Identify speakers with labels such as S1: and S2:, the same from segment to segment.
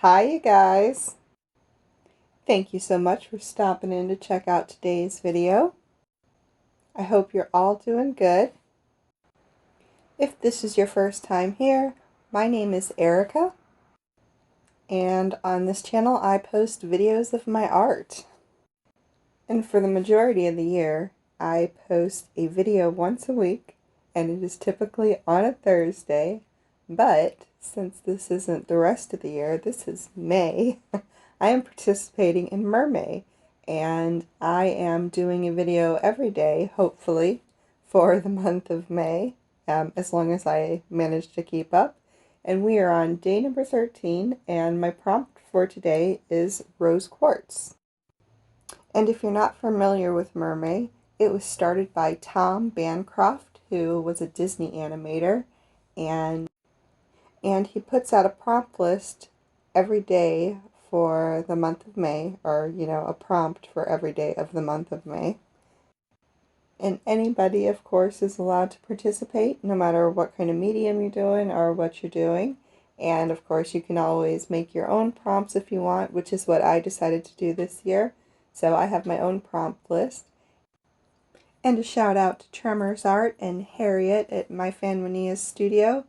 S1: Hi, you guys. Thank you so much for stopping in to check out today's video. I hope you're all doing good. If this is your first time here, my name is Erica, and on this channel I post videos of my art. And for the majority of the year, I post a video once a week, and it is typically on a Thursday, but since this isn't the rest of the year, this is May, I am participating in MerMay, and I am doing a video every day, hopefully, for the month of May, as long as I manage to keep up. And we are on day number 13, and my prompt for today is rose quartz. And if you're not familiar with MerMay, it was started by Tom Bancroft, who was a Disney animator, and he puts out a prompt list every day for the month of May, or, a prompt for every day of the month of May. And anybody, of course, is allowed to participate, no matter what kind of medium you're doing or what you're doing. And, of course, you can always make your own prompts if you want, which is what I decided to do this year. So I have my own prompt list. And a shout out to Tremor's Art and Harriet at My Fanwania's studio.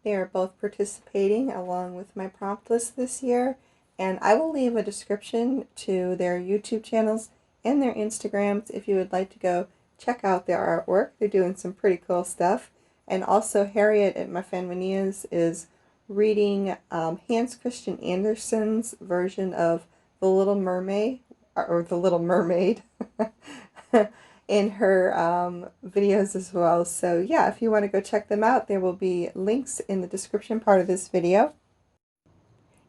S1: They are both participating along with my prompt list this year, and I will leave a description to their YouTube channels and their Instagrams if you would like to go check out their artwork. They're doing some pretty cool stuff. And also Harriet at My Fanwania's is reading Hans Christian Andersen's version of The Little Mermaid, or The Little Mermaid, in her videos as well. So yeah, if you want to go check them out, there will be links in the description part of this video.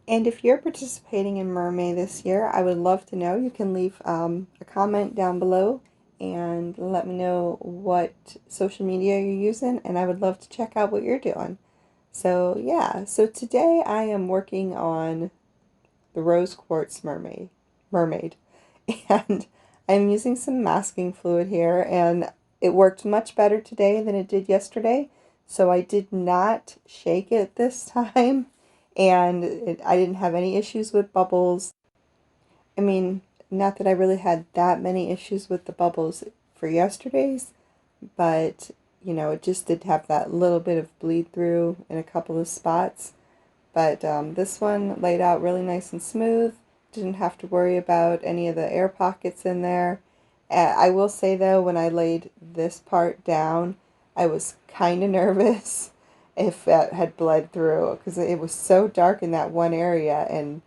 S1: And if you're participating in MerMay this year, I would love to know. You can leave a comment down below and let me know what social media you're using, and I would love to check out what you're doing. So yeah, so today I am working on the rose quartz mermaid. And I'm using some masking fluid here, and it worked much better today than it did yesterday, so I did not shake it this time, and I didn't have any issues with bubbles. I mean, not that I really had that many issues with the bubbles for yesterday's, but, it just did have that little bit of bleed through in a couple of spots. But this one laid out really nice and smooth. Didn't have to worry about any of the air pockets in there. I will say though, when I laid this part down, I was kind of nervous if it had bled through, because it was so dark in that one area, and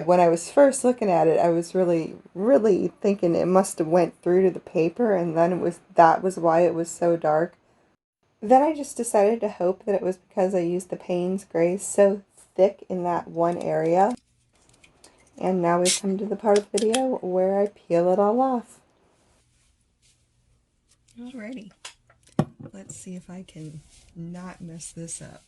S1: when I was first looking at it, I was really, really thinking it must have went through to the paper, and then that was why it was so dark. Then I just decided to hope that it was because I used the Payne's Gray so thick in that one area. And now we've come to the part of the video where I peel it all off. Alrighty, let's see if I can not mess this up.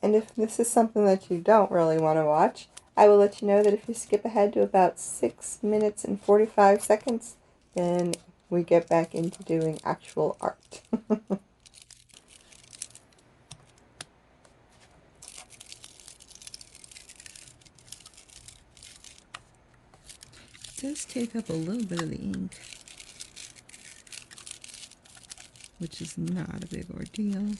S1: And if this is something that you don't really want to watch, I will let you know that if you skip ahead to about 6 minutes and 45 seconds, then we get back into doing actual art. It does take up a little bit of the ink, which is not a big ordeal.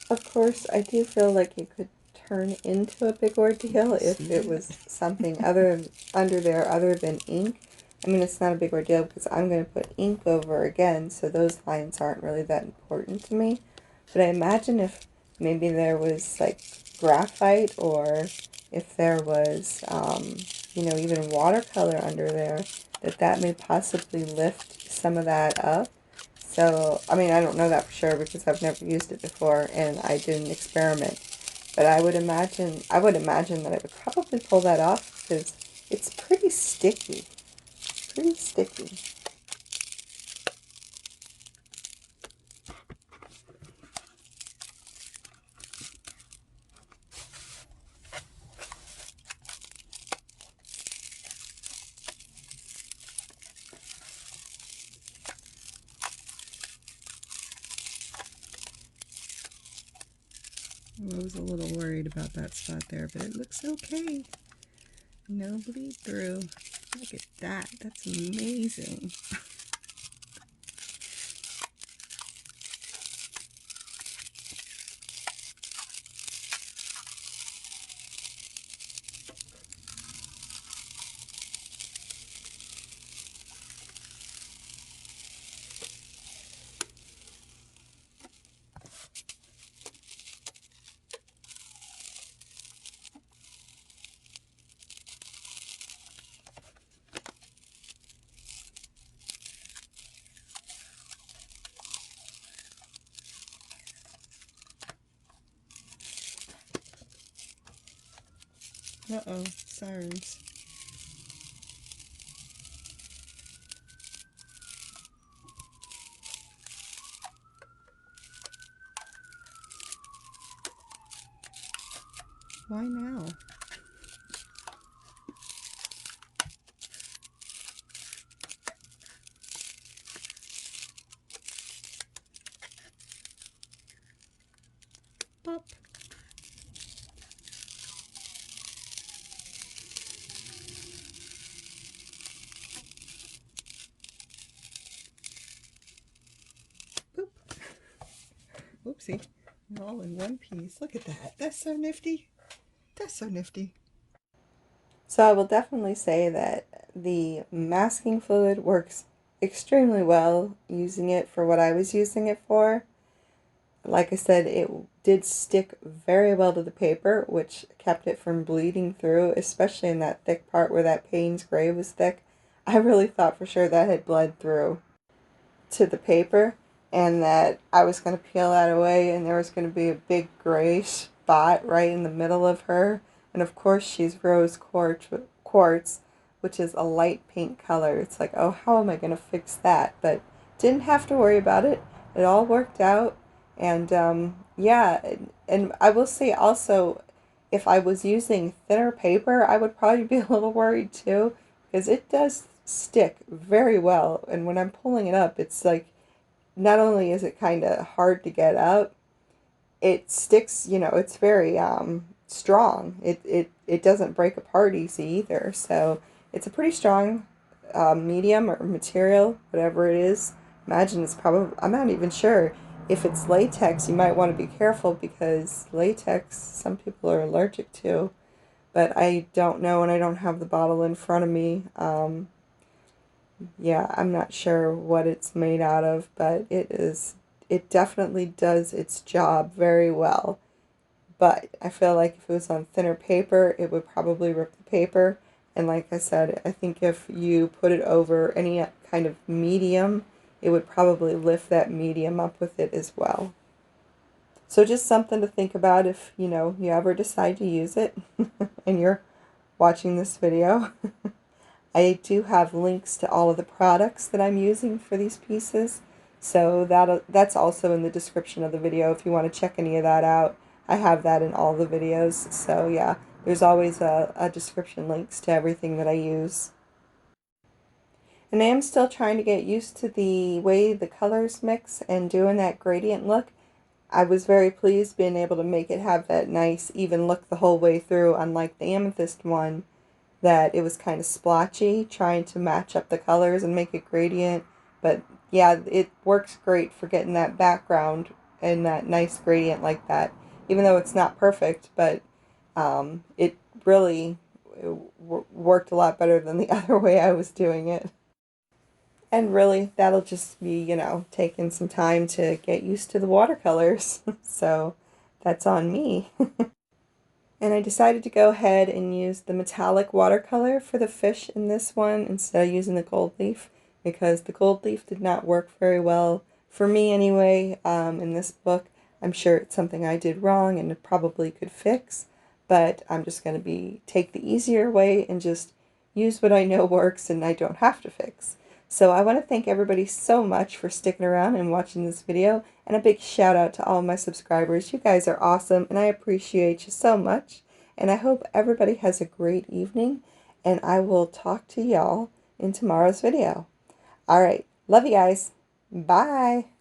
S1: Of course, I do feel like it could turn into a big ordeal if it was something under there other than ink. I mean, it's not a big ordeal because I'm going to put ink over again, so those lines aren't really that important to me. But I imagine if maybe there was like graphite, or if there was, even watercolor under there, that may possibly lift some of that up. So, I mean, I don't know that for sure because I've never used it before and I didn't experiment. But I would imagine that I would probably pull that off because it's pretty sticky. Pretty sticky. I was a little worried about that spot there, but it looks okay. No bleed through. Look at that. That's amazing. Uh-oh, sirens. Why now? Pop. Boop. Oopsie. All in one piece. Look at that. That's so nifty. That's so nifty. So I will definitely say that the masking fluid works extremely well using it for what I was using it for. Like I said, it did stick very well to the paper, which kept it from bleeding through, especially in that thick part where that Payne's gray was thick. I really thought for sure that had bled through to the paper and that I was going to peel that away and there was going to be a big gray spot right in the middle of her. And of course she's rose quartz, which is a light pink color. It's like, oh, how am I going to fix that? But didn't have to worry about it. It all worked out. And yeah, and I will say also, if I was using thinner paper, I would probably be a little worried too, because it does stick very well. And when I'm pulling it up, it's like, not only is it kind of hard to get up, it sticks, you know, it's very strong. It doesn't break apart easy either. So it's a pretty strong medium or material, whatever it is. Imagine it's probably, I'm not even sure. If it's latex, you might want to be careful because latex, some people are allergic to. But I don't know, and I don't have the bottle in front of me. Yeah, I'm not sure what it's made out of, but it definitely does its job very well. But I feel like if it was on thinner paper, it would probably rip the paper. And like I said, I think if you put it over any kind of medium, it would probably lift that medium up with it as well. So just something to think about if, you know, you ever decide to use it and you're watching this video. I do have links to all of the products that I'm using for these pieces. So that's also in the description of the video if you want to check any of that out. I have that in all the videos. So yeah, there's always a description links to everything that I use. And I am still trying to get used to the way the colors mix and doing that gradient look. I was very pleased being able to make it have that nice even look the whole way through, unlike the amethyst one, that it was kind of splotchy, trying to match up the colors and make it gradient. But yeah, it works great for getting that background and that nice gradient like that, even though it's not perfect, but it really worked a lot better than the other way I was doing it. And really, that'll just be, you know, taking some time to get used to the watercolors. So that's on me. And I decided to go ahead and use the metallic watercolor for the fish in this one instead of using the gold leaf, because the gold leaf did not work very well for me anyway in this book. I'm sure it's something I did wrong and probably could fix, but I'm just going to take the easier way and just use what I know works and I don't have to fix. So I want to thank everybody so much for sticking around and watching this video, and a big shout out to all of my subscribers. You guys are awesome and I appreciate you so much, and I hope everybody has a great evening, and I will talk to y'all in tomorrow's video. Alright, love you guys. Bye.